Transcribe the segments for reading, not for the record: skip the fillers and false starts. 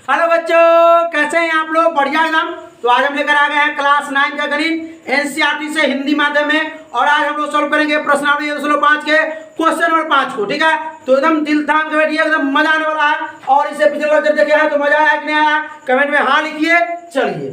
Hello बच्चों, कैसे हैं आप लोग? बढ़िया एकदम। तो आज हम लेकर आ गए हैं क्लास 9 का गणित एनसीईआरटी से हिंदी माध्यम में। और आज हम लोग सॉल्व करेंगे प्रश्नावली 5 के क्वेश्चन नंबर 5 को। ठीक है, तो एकदम दिल थाम के बैठिए, एकदम मजा आने वाला है। और इसे पिछले लेक्चर देखे हैं तो मजा आया कि नहीं आया, कमेंट में हाँ लिखिए। चलिए,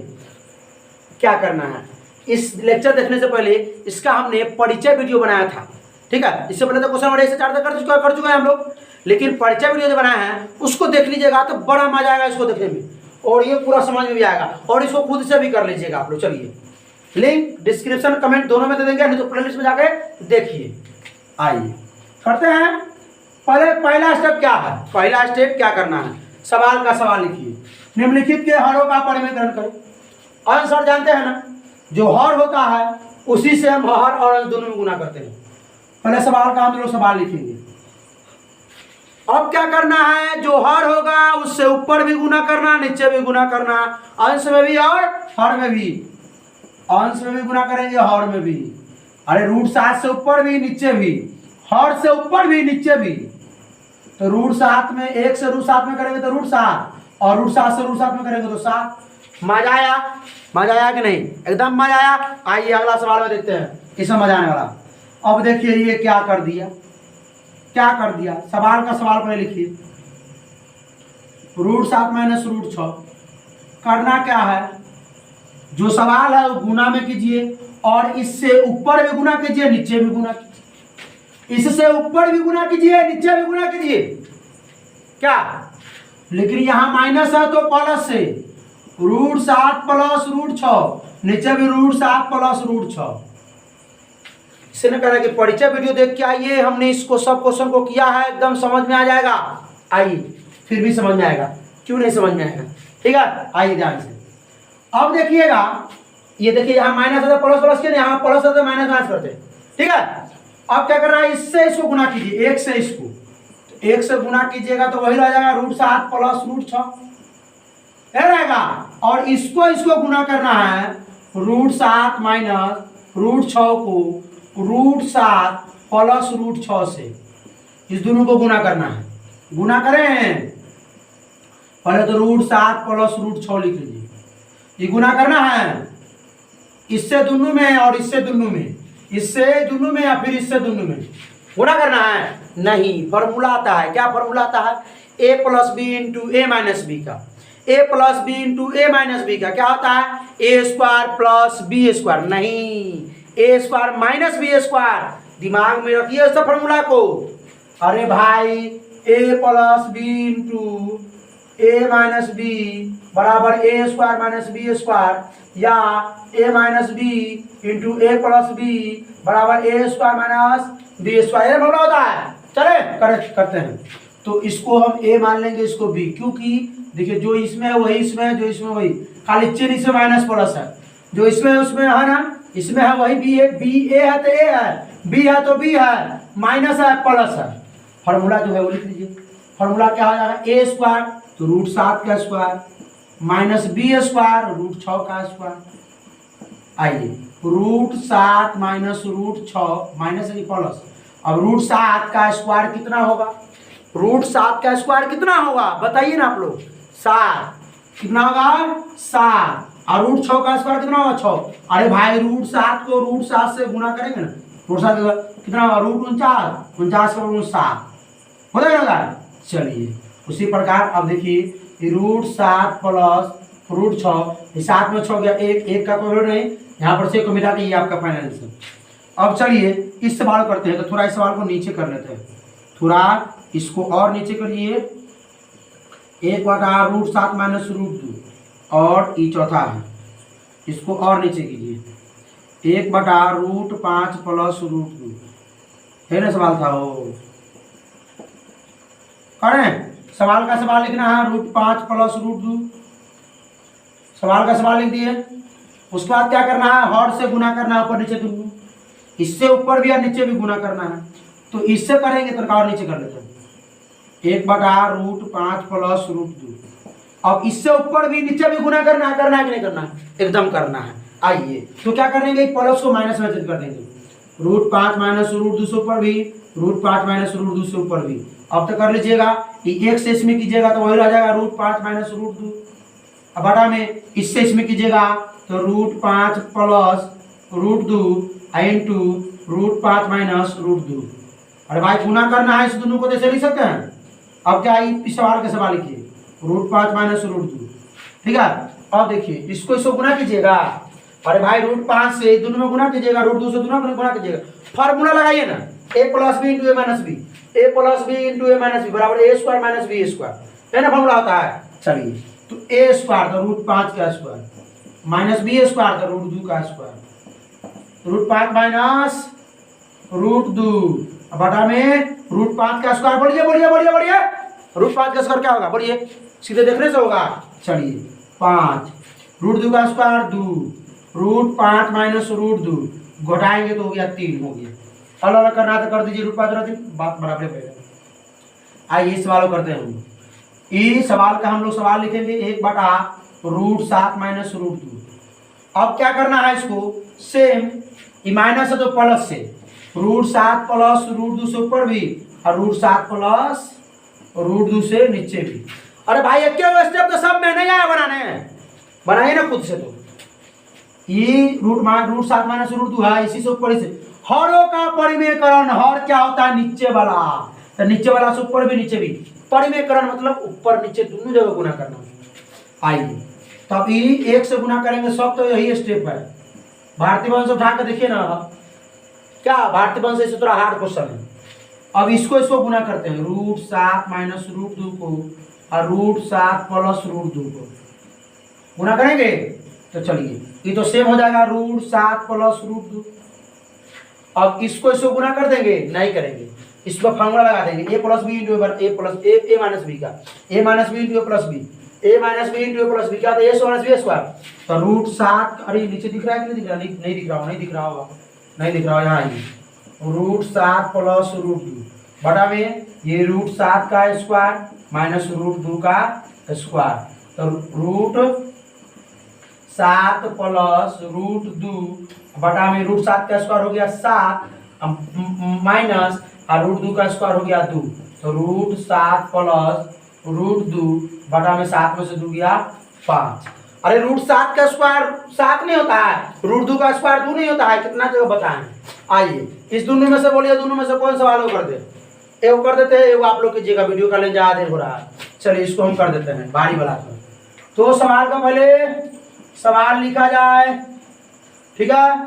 क्या करना है, इस लेक्चर देखने से पहले इसका हमने परिचय वीडियो बनाया था। ठीक है, इससे पहले तो क्वेश्चन नंबर 1 से 4 तक कर चुके हैं हम लोग, लेकिन परिचय वीडियो जो बनाया है उसको देख लीजिएगा तो बड़ा मजा आएगा इसको देखने में, और ये पूरा समझ में भी आएगा, और इसको खुद से भी कर लीजिएगा आप लोग। चलिए, लिंक डिस्क्रिप्शन कमेंट दोनों में दे देंगे, नहीं तो प्लेलिस्ट में जाके देखिए। आइए करते हैं। पहला स्टेप क्या है? पहला स्टेप क्या करना है, सवाल का सवाल लिखिए। निम्नलिखित के हरों का परिमितरण करें। आंसर जानते हैं ना, जो हर होता है उसी से हम हर और अंश दोनों में गुना करते हैं। पहले सवाल का हम लोग सवाल लिखेंगे। अब क्या करना है, जो हर होगा उससे ऊपर भी गुना करना, नीचे भी गुना करना, अंश में भी और हर में भी। अंश में भी गुना करेंगे, हर में भी। अरे √7 से ऊपर भी नीचे भी, हर से ऊपर भी नीचे भी। तो √7 में 1 से √7 में करेंगे तो √7, और √7 से √7 में करेंगे तो 7। मजा आया? मजा आया कि नहीं? एकदम मजा आया। आइए अगला सवाल में देखते हैं, इसमें मजा आने वाला। अब देखिए ये क्या कर दिया, क्या कर दिया। सवाल का सवाल पहले लिखिए। √7 - √6 करना क्या है, जो सवाल है वो गुना में कीजिए, और इससे ऊपर भी गुना कीजिए, नीचे भी गुना कीजिए। इससे ऊपर भी गुना कीजिए, नीचे भी गुना कीजिए। क्या, लेकिन यहां माइनस है तो प्लस से √7 + √6, नीचे भी √7 + √6। इसे न कहना कि परिचय वीडियो देख के आइए, हमने इसको सब क्वेश्चन को किया है, एकदम समझ में आ जाएगा। आइए, फिर भी समझ में आएगा, क्यों नहीं समझ में आएगा? ठीक है, आइए ध्यान से। अब देखिएगा, ये देखिए यहाँ माइनस है तो प्लस प्लस के, यहाँ प्लस है तो माइनस माइनस करते हैं। ठीक है, अब क्या करना है, इससे इसको गुना कीजिए, 1 से इसको। तो 1 से गुना कीजिएगा तो वही रह जाएगा √7 + √6 रहेगा, और इसको गुना करना है √7 - √6 को √7 + √6 से। इस दोनों को गुना करना है। गुना करें, पहले तो √7 + √6 लिख लीजिए। ये गुना करना है इससे दोनों में और इससे दोनों में, इससे दोनों में या फिर इससे दोनों में गुना करना है। नहीं, फॉर्मूला आता है। क्या फॉर्मूला आता है? a + b × a - b का। a + b × a - b का क्या होता है? a² + b²। नहीं, a² - b²। दिमाग में रखिए उस फॉर्मूला को। अरे भाई, a + b × a - b बराबर a² - b², या a - b × a + b बराबर a² - b²। ये फॉर्मूला होता है। चले करेक्ट करते हैं। तो इसको हम a मान लेंगे, इसको b, क्योंकि देखिए जो इसमें है वही इसमें है, जो इसमें वही, खाली चिन्ह इसमें माइनस प्लस है। जो इसमें है उसमें है ना, इसमें है वही b है। b a है तो a है, b है तो b है, माइनस है प्लस है। फॉर्मूला जो है वो लिख लीजिए। फॉर्मूला क्या हो जाएगा? a² तो √7 का स्क्वायर माइनस b² √6 का स्क्वायर। आइए, √7 - √6 माइनस है प्लस। अब √7 का स्क्वायर कितना होगा? √7 का स्क्वायर कितना होगा बताइए ना आप लोग? 7। कितना होगा? 7। और √6 का स्क्वायर कितना होगा? 6। अरे भाई, √7 को √7 से गुना करेंगे ना, √7 कितना होगा? √49, 49 का 7 हो जाएगा। चलिए, उसी प्रकार अब देखिए, √7 + √6, 7 में 6 गया, 1 का कोई नहीं, यहाँ पर 6 को मिटा के ये आपका फाइनल आंसर। अब चलिए इस सवाल करते हैं, तो थोड़ा इस सवाल को नीचे कर लेते हैं, थोड़ा इसको और नीचे करिए। 1/√7 - √2, और ये चौथा है, इसको और नीचे कीजिए। 1/√5 + √2 है ना, सवाल था वो। करें, सवाल का सवाल लिखना है √5 + √2। सवाल का सवाल लिख दिए। उसके बाद क्या करना है? हर से गुना करना है, ऊपर नीचे दोनों। इससे ऊपर भी और नीचे भी गुना करना है, तो इससे करेंगे तो और नीचे कर लेते हैं। 1/√5 + √2। अब इससे ऊपर भी नीचे भी गुना करना है कि नहीं करना है? एकदम करना है। आइए, तो क्या करेंगे, प्लस को माइनस में चेंज कर देंगे। √5 - √2 से ऊपर भी, √5 - √2 से ऊपर भी, अब तो कर लीजिएगा, एक से इसमें कीजिएगा तो वही रह जाएगा √5 माइनस √2। अब बटा में इससे इसमें कीजिएगा तो √5 प्लस √2 इंटू √5 माइनस √2। अरे भाई गुना करना है, इस दोनों को जैसे लिख सकते हैं। अब क्या इस सवाल के सवाल लिखिए √5 माइनस √2, ठीक है। अब देखिए इसको गुना कीजिएगा। अरे भाई √5 से दोनों में गुना कीजिएगा, √2 से दोनों में गुना कीजिएगा। फार्मूला लगाइए ना, a plus B into A minus B, a plus B into A minus B बराबर a square minus B square, है ना फार्मूला होता है। चलिए तो a स्क्वायर तो √5 का स्क्वायर माइनस बी स्क्वायर तो √2 का स्क्वायर, √5 माइनस √2 बटा में √5 का स्क्वायर। बोलिए बोलिए बोलिए बोलिए, √5 का स्क्वायर क्या होगा बोलिए, सीधे देखने से होगा। चलिए 5 √2 का स्क्वायर 2 √5 माइनस √2 घटाएंगे तो हो गया 3 हो गया। अलग अलग करना तो कर दीजिए, √5 3 बात बराबर पड़ेगा। आइए इस सवाल करते हैं हम। इस सवाल का हम लोग सवाल लिखेंगे 1/√7 माइनस √2। अब क्या करना है इसको, सेम माइनस है तो प्लस से √7 प्लस √2 से ऊपर भी और √7 प्लस √2 से नीचे भी। अरे भाई एक स्टेप तो सब में नहीं आया बनाने, बनाइए ना खुद से। तो ये √7 माइनस √2 है, इसी से ऊपर से हरों का परिमेयकरण। हर क्या होता है, नीचे वाला, तो नीचे वाला से ऊपर भी नीचे भी। परिमेयकरण मतलब ऊपर नीचे दोनों जगह गुना करना। आइए तब ये 1 से गुना करेंगे सब, तो यही स्टेप है। भारतीय वंश उठा के देखिए ना, क्या भारतीय वंश से थोड़ा हार्ड क्वेश्चन है। अब इसको गुना करते हैं, √7 माइनस √2 को और √7 प्लस √2 को गुना करेंगे तो चलिए ये तो सेम हो जाएगा √7 प्लस √2। अब इसको गुना कर देंगे, नहीं करेंगे, इसको फार्मूला लगा देंगे a plus B into A plus A minus B का, a minus B into A plus B, a minus B into A plus B क्या, तो a माइनस बी स्क्वायर। तो √7, अरे नीचे दिख रहा है कि नहीं दिख रहा, नहीं दिख रहा होगा, नहीं दिख रहा, यहाँ आइए √7 प्लस √2 बटा में ये √7 का स्क्वायर माइनस √2 का स्क्वायर, तो √7 प्लस √2 बटा में √7 का स्क्वायर हो गया 7 माइनस और √2 का स्क्वायर हो गया 2, तो √7 प्लस √2 बटा में 7 में से 2 गया 5। अरे √7 का स्क्वायर 7 नहीं होता है, √2 का स्क्वायर 2 नहीं होता है, कितना जगह बताएं। आइए इस दोनों में से बोलिए, दोनों में से कौन सवाल हो कर दे, एगो कर देते हैं, एगो आप लोग कीजिएगा, वीडियो का लें ज़्यादा देर हो रहा है। चलिए इसको हम कर देते हैं भारी वाला। तो सवाल का पहले सवाल लिखा जाए, ठीक है,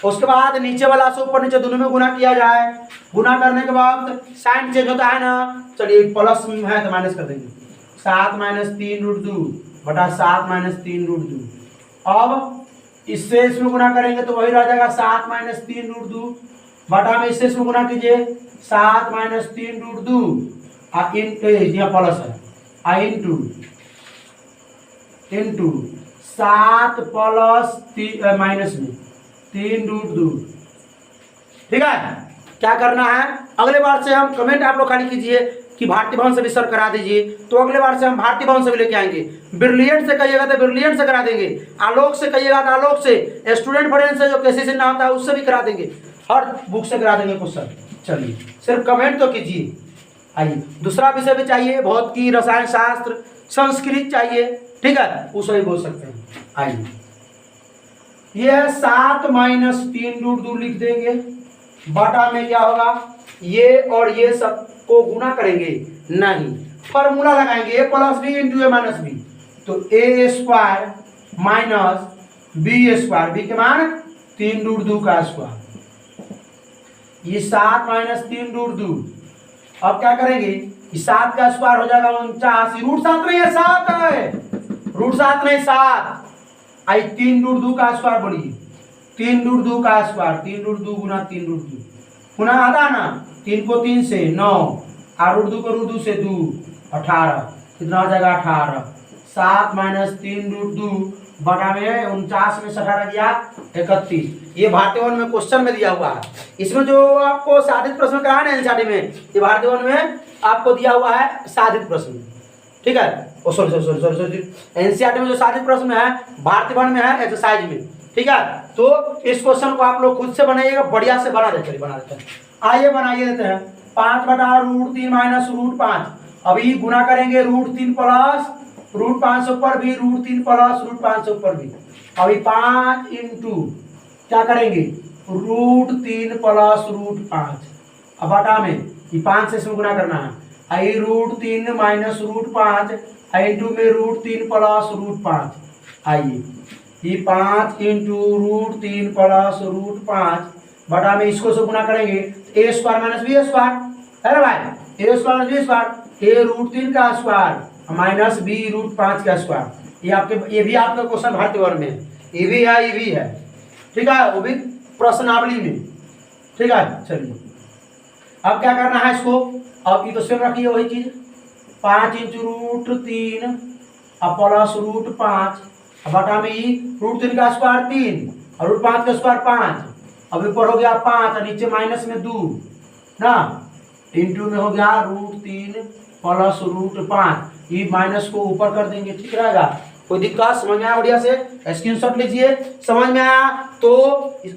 उसके बाद नीचे वाला से ऊपर नीचे दोनों में गुना किया जाए। गुना करने के बाद साइन चेंज होता है ना, चलिए प्लस में है तो माइनस कर देंगे, 7 माइनस 3 √2 बटा 7 माइनस 3 √2। अब इससे इसमें गुना करेंगे तो वही रह जाएगा 7 माइनस 3 √2 बटा में इससे इसमें गुना कीजिए 7 माइनस 3 √2 यहाँ प्लस है इंटू 7 प्लस माइनस में 3 √2। ठीक है, क्या करना है, अगले बार से हम कमेंट आप लोग खाली कीजिए कि भारतीय भवन से भी सर करा दीजिए, तो अगले बार से हम भारतीय भवन से भी लेके आएंगे। ब्रिलियंट से कहिएगा तो ब्रिलियंट से करा देंगे, आलोक से कहिएगा तो आलोक से, स्टूडेंट फ्रेंड से जो कैसे से ना होता है उससे भी करा देंगे, हर बुक से करा देंगे क्वेश्चन। चलिए सिर्फ कमेंट तो कीजिए। आइए दूसरा विषय भी चाहिए, भौतिकी, रसायन शास्त्र, संस्कृत चाहिए, ठीक है, उसे भी बोल सकते हैं। आइए यह 7 माइनस 3 √2 लिख देंगे, बटा में क्या होगा, ये और ये सब को गुना करेंगे नहीं, फॉर्मूला लगाएंगे a plus B into A minus B, तो A square minus B square, B के मान 3 √2 का स्क्वायर, ये 7 माइनस 3 √2। अब क्या करेंगे, 7 का स्क्वायर हो जाएगा 49, √7 नहीं है 7 है, √7 नहीं 7। आई 3 √2 का स्क्वायर बोलिए, 3 √2 का स्क्वायर, 3 √2 गुना 3 √2 गुना आधा ना, 3 को 3 से 9 और √2 को √2 से 2 18, कितना हो जाएगा 18। 7 माइनस 3 √2 बटा में 49 में 18 गया 31। ये भारतीय वन में क्वेश्चन में दिया हुआ है, इसमें जो आपको साधित प्रश्न कहा है ना एनसीईआरटी में, ये भारतीय वन में आपको दिया हुआ है साधित प्रश्न, ठीक है, सॉरी एनसीईआरटी में जो साधित प्रश्न है भारतीय वन में है एक्सरसाइज में, ठीक है। तो इस क्वेश्चन को आप लोग खुद से बनाइएगा, बढ़िया से बना देते हैं। आइए बनाइए देते हैं। 5/√3 माइनस √5। अभी गुना करेंगे √3 प्लस √5 से ऊपर भी, √3 प्लस √5 से ऊपर भी। अभी 5 इंटू क्या करेंगे √3 प्लस √5। अब बटा में ये 5 से इसमें गुना करना है, आई √3 माइनस √5 इंटू में √3 प्लस √5। आइए ये 5 इंटू √3 प्लस √5 बटा में इसको से गुना करेंगे a square minus B square है ना भाई, a square minus B square, a √3 का स्क्वायर माइनस b √5 का स्क्वायर। ये आपके, ये भी आपका क्वेश्चन भारतीय वर्ग में ये भी है, ये भी है, ठीक है, वो भी प्रश्नावली में, ठीक है। चलिए अब क्या करना है इसको, अब ये तो सेम रखिए वही चीज, 5 इंटू √3 अब प्लस √5 बटा में √3 का स्क्वायर 3 और √5 का स्क्वायर 5। अब ऊपर हो गया 5 और नीचे माइनस में 2 ना, इंटू में हो गया √3 प्लस √5। ये माइनस को ऊपर कर देंगे, ठीक रहेगा। कोई दिक्कत, समझ में आया बढ़िया से, स्क्रीनशॉट लीजिए। समझ में आया तो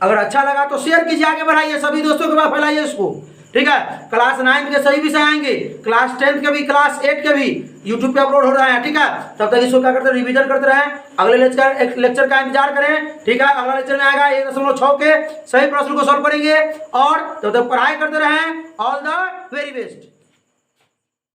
अगर अच्छा लगा तो शेयर कीजिए, आगे बढ़ाइए, सभी दोस्तों के पास फैलाइए इसको, ठीक है। क्लास 9 के सभी विषय आएंगे, क्लास 10 के भी, क्लास 8 के भी यूट्यूब पे अपलोड हो रहा है, ठीक है। तब तक इसको क्या करते रहे, रिवीजन करते रहे, अगले लेक्चर का इंतजार करें, ठीक है। अगला लेक्चर में आएगा 1.6 के सही प्रश्न को सॉल्व करेंगे और तब तक पढ़ाई करते रहें। All the very best.